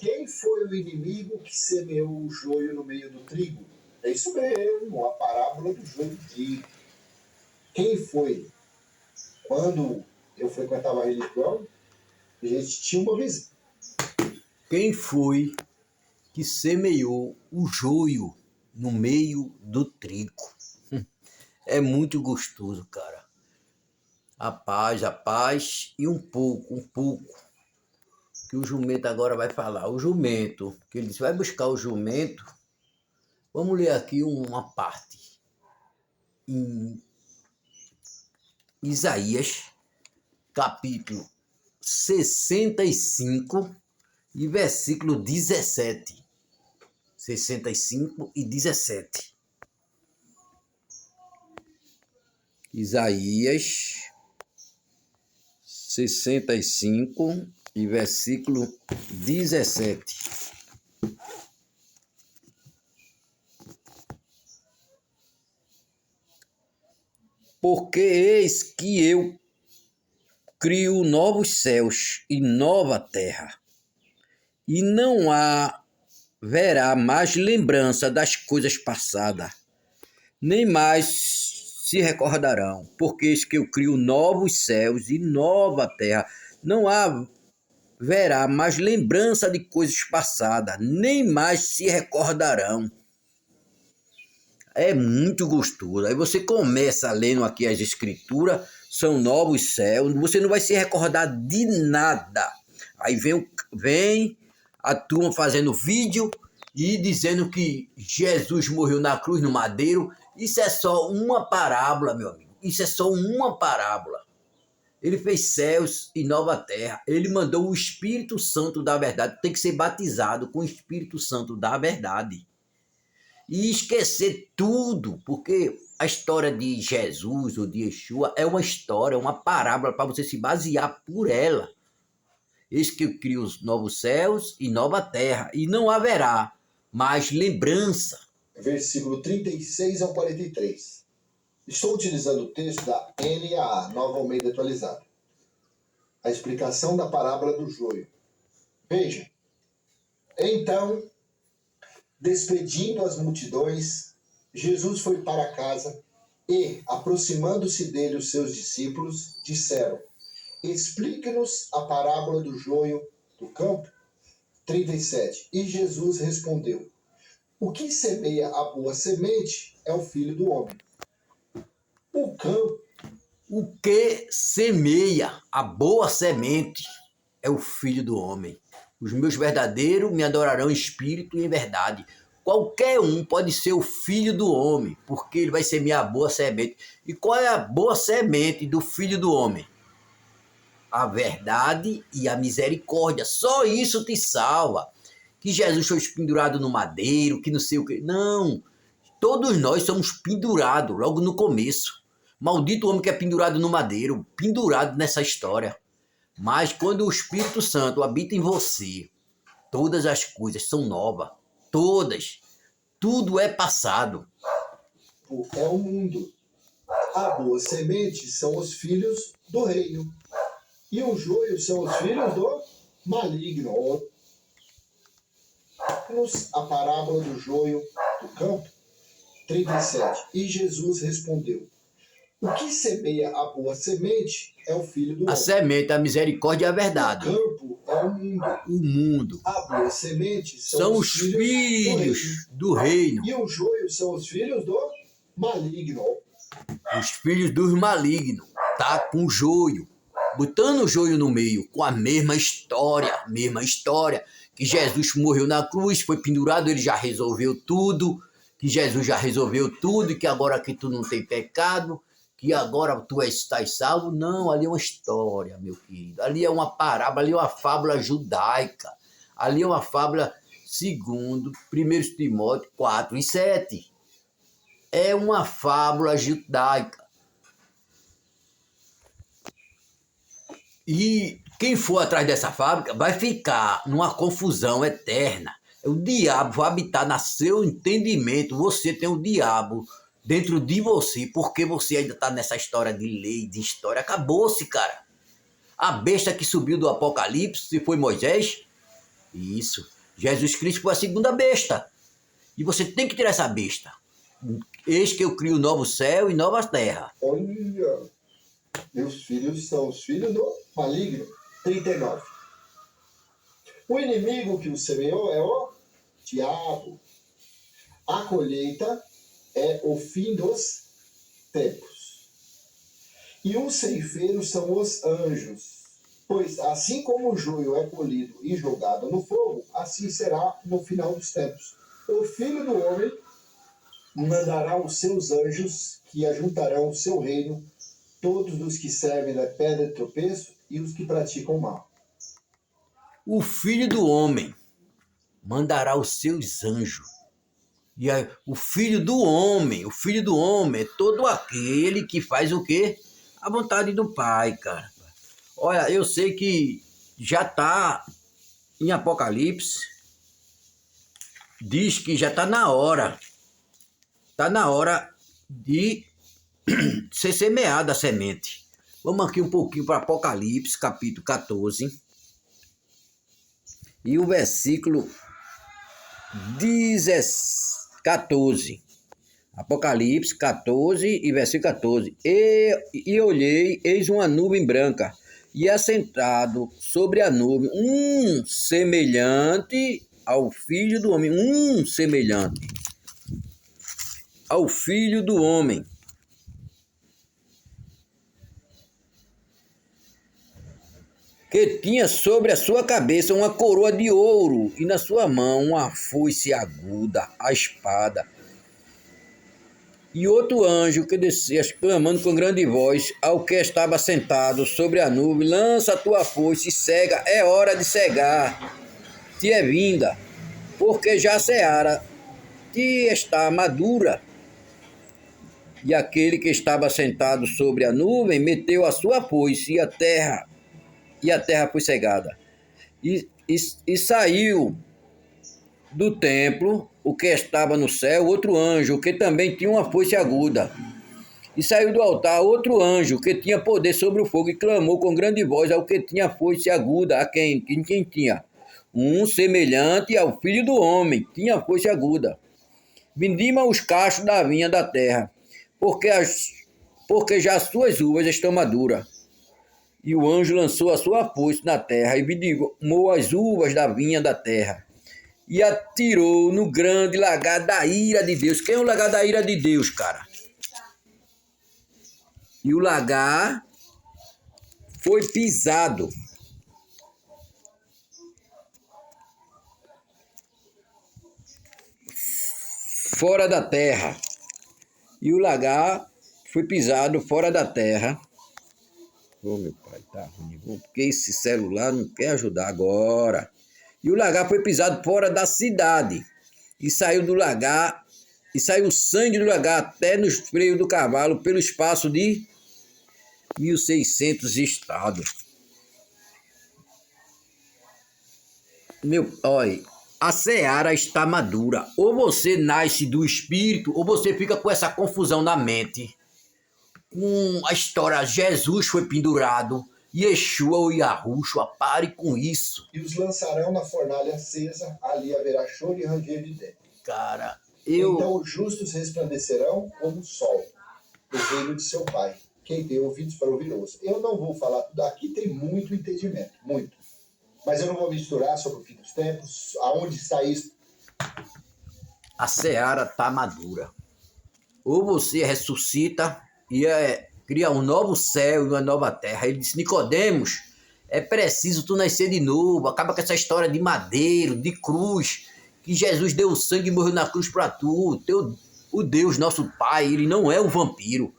Quem foi o inimigo que semeou o joio no meio do trigo? É isso mesmo, a parábola do joio do trigo. Quem foi? Quando eu frequentava a religião, a gente tinha uma visão. Quem foi que semeou o joio no meio do trigo? É muito gostoso, cara. A paz e um pouco, que o jumento agora vai falar. O jumento, que ele disse, vai buscar o jumento. Vamos ler aqui uma parte. Em Isaías, capítulo 65 e versículo 17. 65 e 17. Isaías 65 e versículo 17. Porque eis que eu crio novos céus e nova terra, e não haverá mais lembrança das coisas passadas, nem mais se recordarão, porque eis que eu crio novos céus e nova terra, não haverá mais lembrança de coisas passadas, nem mais se recordarão. É muito gostoso. Aí você começa lendo aqui as escrituras, são novos céus, você não vai se recordar de nada. Aí vem a turma fazendo vídeo e dizendo que Jesus morreu na cruz, no madeiro. Isso é só uma parábola, meu amigo. Isso é só uma parábola. Ele fez céus e nova terra. Ele mandou o Espírito Santo da verdade. Tem que ser batizado com o Espírito Santo da verdade. E esquecer tudo, porque a história de Jesus ou de Yeshua é uma história, uma parábola para você se basear por ela. Eis que eu crio os novos céus e nova terra, e não haverá mais lembrança. Versículo 36 ao 43. Estou utilizando o texto da NAA, Nova Almeida Atualizada. A explicação da parábola do joio. Veja. Então, despedindo as multidões, Jesus foi para casa e, aproximando-se dele os seus discípulos, disseram: explique-nos a parábola do joio do campo. 37. E Jesus respondeu: o que semeia a boa semente é o filho do homem. O campo. O que semeia a boa semente é o filho do homem. Os meus verdadeiros me adorarão em espírito e em verdade. Qualquer um pode ser o filho do homem, porque ele vai semear a boa semente. E qual é a boa semente do filho do homem? A verdade e a misericórdia. Só isso te salva. Que Jesus foi pendurado no madeiro, que não sei o que. Não. Todos nós somos pendurados logo no começo. Maldito o homem que é pendurado no madeiro, pendurado nessa história. Mas quando o Espírito Santo habita em você, todas as coisas são novas. Todas. Tudo é passado. É o mundo. A boa semente são os filhos do reino. E o joio são os filhos do maligno. A parábola do joio do campo. 37. E Jesus respondeu: o que semeia a boa semente é o filho do homem. A semente, a misericórdia e a verdade. O campo é o mundo. O mundo. A boa semente são os filhos do reino. E o joio são os filhos do maligno. Os filhos dos malignos. Tá com o joio. Botando o joio no meio, com a mesma história. Que Jesus morreu na cruz, foi pendurado, ele já resolveu tudo. Que Jesus já resolveu tudo e que agora que tu não tem pecado, que agora tu estás salvo. Não, ali é uma história, meu querido. Ali é uma parábola, ali é uma fábula judaica. Ali é uma fábula segundo 1 Timóteo 4 e 7. É uma fábula judaica. E quem for atrás dessa fábrica vai ficar numa confusão eterna. O diabo vai habitar no seu entendimento. Você tem o diabo dentro de você, porque você ainda está nessa história de lei, de história. Acabou-se, cara. A besta que subiu do Apocalipse, se foi Moisés, Isso. Jesus Cristo foi a segunda besta. E você tem que tirar essa besta. Eis que eu crio novo céu e nova terra. Olha, meus filhos são os filhos do maligno. 39. O inimigo que o semeou é o diabo. A colheita é o fim dos tempos. E os ceifeiros são os anjos. Pois assim como o joio é colhido e jogado no fogo, assim será no final dos tempos. O Filho do Homem mandará os seus anjos, que ajuntarão o seu reino, todos os que servem da pedra de tropeço e os que praticam o mal. O Filho do Homem mandará os seus anjos. E aí, o Filho do Homem é todo aquele que faz o quê? A vontade do Pai, cara. Olha, eu sei que já está em Apocalipse, diz que já está na hora. Está na hora de ser semeada a semente. Vamos aqui um pouquinho para Apocalipse, capítulo 14. E o versículo 14. Apocalipse 14 e versículo 14. E olhei, eis uma nuvem branca, e assentado sobre a nuvem, semelhante ao Filho do Homem, semelhante ao Filho do Homem. Que tinha sobre a sua cabeça uma coroa de ouro, e na sua mão uma foice aguda, a espada. E outro anjo que descia, exclamando com grande voz ao que estava sentado sobre a nuvem: lança a tua foice e cega, é hora de cegar, te é vinda, porque já a seara te está madura. E aquele que estava sentado sobre a nuvem meteu a sua foice, e a terra foi cegada. E saiu do templo o que estava no céu, outro anjo, que também tinha uma foice aguda. E saiu do altar outro anjo, que tinha poder sobre o fogo, e clamou com grande voz ao que tinha foice aguda. A quem tinha? Semelhante ao Filho do Homem, tinha foice aguda. Vindima os cachos da vinha da terra, porque já as suas uvas estão maduras. E o anjo lançou a sua foice na terra, e vindimou as uvas da vinha da terra, e atirou no grande lagar da ira de Deus. Quem é o lagar da ira de Deus, cara? E o lagar foi pisado. Fora da terra. E o lagar foi pisado fora da terra. Ô, meu pai, tá ruim, porque esse celular não quer ajudar agora. E o lagar foi pisado fora da cidade, e saiu o sangue do lagar até nos freios do cavalo, pelo espaço de 1.600 estados. Olha, a seara está madura. Ou você nasce do espírito, ou você fica com essa confusão na mente. Com a história, Jesus foi pendurado, Yeshua ou Yahushua, pare com isso. E os lançarão na fornalha acesa, ali haverá choro e ranger de dentro. Cara, Então os justos resplandecerão como o sol, do reino de seu Pai. Quem tem ouvidos para ouvir, ouça. Eu não vou falar tudo aqui, tem muito entendimento, muito. Mas eu não vou misturar sobre o fim dos tempos, aonde está isso. A seara está madura. Ou você ressuscita e cria um novo céu e uma nova terra. Ele disse: Nicodemos, é preciso tu nascer de novo. Acaba com essa história de madeiro, de cruz, que Jesus deu o sangue e morreu na cruz para tu. O Deus, nosso Pai, ele não é um vampiro.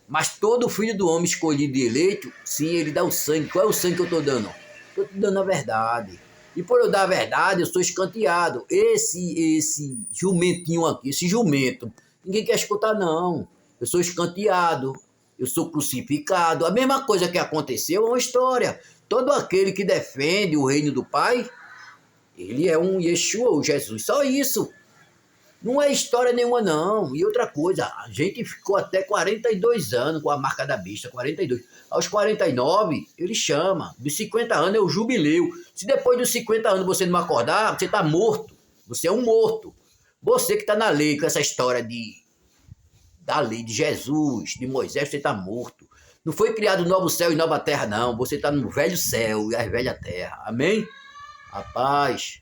Mas todo filho do homem escolhido e eleito, sim, ele dá o sangue. Qual é o sangue que eu estou dando? Estou te dando a verdade. E por eu dar a verdade, eu sou escanteado. Esse jumentinho aqui, esse jumento, ninguém quer escutar, não. Eu sou escanteado, eu sou crucificado. A mesma coisa que aconteceu é uma história. Todo aquele que defende o reino do Pai, ele é um Yeshua, ou Jesus. Só isso. Não é história nenhuma, não. E outra coisa, a gente ficou até 42 anos com a marca da besta, 42. Aos 49, ele chama. Dos 50 anos é o jubileu. Se depois dos 50 anos você não acordar, você está morto. Você é um morto. Você que está na lei, com essa história da lei de Jesus, de Moisés, você está morto. Não foi criado novo céu e nova terra, não. Você está no velho céu e a velha terra. Amém? A paz.